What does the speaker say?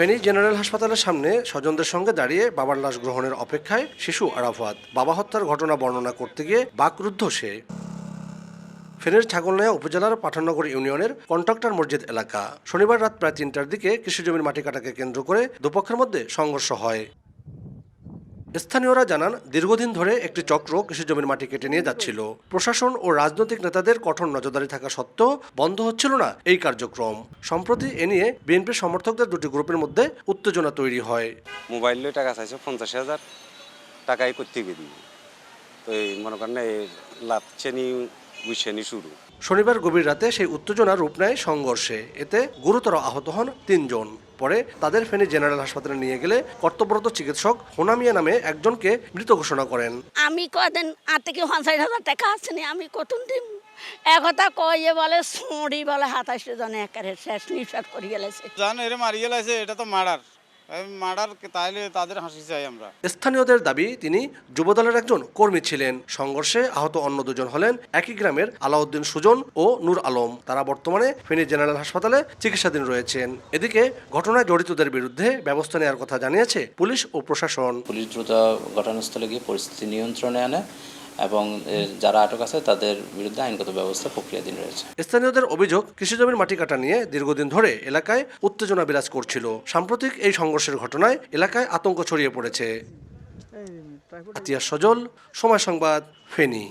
Feni general হাসপাতালের সামনে স্বজনদের সঙ্গে দাঁড়িয়ে বাবার লাশ গ্রহণের অপেক্ষায় শিশু আরাফাত। বাবা হত্যার ঘটনা বর্ণনা করতে গিয়ে বাকরুদ্ধ সে। ফেনীর ছাগলনাইয়া উপজেলার পাঠাননগর ইউনিয়নের কন্ট্রাক্টর মসজিদ এলাকা। শনিবার রাত প্রায় ৩টার দিকে কৃষিজমির মাটি কাটাকে কেন্দ্র করে দুপক্ষের মধ্যে সংঘর্ষ হয়। স্থানীয়রা জানান, দীর্ঘদিন ধরে একটি চক্র কৃষিজমির মাটি কেটে নিয়ে যাচ্ছিল। প্রশাসন ও রাজনৈতিক নেতাদের কঠোর নজরদারি থাকা সত্ত্বেও বন্ধ হচ্ছিল না এই কার্যক্রম। সম্প্রতি এ নিয়ে বিএনপির সমর্থকদের দুটি গ্রুপের মধ্যে উত্তেজনা তৈরি হয়। মোবাইল টাকা চাইছে 50,000 টাকাই করতে গেলি তো এই মনে করেন লাভ চেনি উইসেনি শুরু। শনিবার গভীর রাতে সেই উত্তেজনা রূপ নেয় সংঘর্ষে। এতে গুরুতর আহত হন ৩ জন। পরে তাদের ফেনী জেনারেল হাসপাতালে নিয়ে গেলে কর্তব্যরত চিকিৎসক হোনা মিয়া নামে একজনকে মৃত ঘোষণা করেন। আমি কদিন আর থেকে 50,000 টাকা আসেনি, আমি কতদিন দিন একথা কয়ে বলে ছড়ি বলে 27 জনে একেবারে শেষ নিঃশ্বাস করে গেলেছে। জানো এর মারি গেলেছে, এটা তো মার্ডার তাইলে তাদের হাসি চাই আমরা। স্থানীয়দের দাবি, তিনি যুবদলের একজন কর্মী ছিলেন। সংঘর্ষে আহত অন্য দুজন হলেন একই গ্রামের আলাউদ্দিন সুজন ও নূর আলম। তারা বর্তমানে ফেনী জেনারেল হাসপাতালে চিকিৎসাধীন রয়েছেন। এদিকে ঘটনায় জড়িতদের বিরুদ্ধে ব্যবস্থা নেওয়ার কথা জানিয়েছে পুলিশ ও প্রশাসন। পুলিশ দ্রুত ঘটনাস্থলে গিয়ে পরিস্থিতি নিয়ন্ত্রণে আনে এবং যারা আটক আছে তাদের বিরুদ্ধে আইনগত ব্যবস্থা প্রক্রিয়াধীন রয়েছে। স্থানীয়দের অভিযোগ, কৃষিজমির মাটি কাটা নিয়ে দীর্ঘদিন ধরে এলাকায় উত্তেজনা বিরাজ করছিল। সাম্প্রতিক এই সংঘর্ষের ঘটনায় এলাকায় আতঙ্ক ছড়িয়ে পড়েছে। আতিয়া সজল, সময় সংবাদ, ফেনী।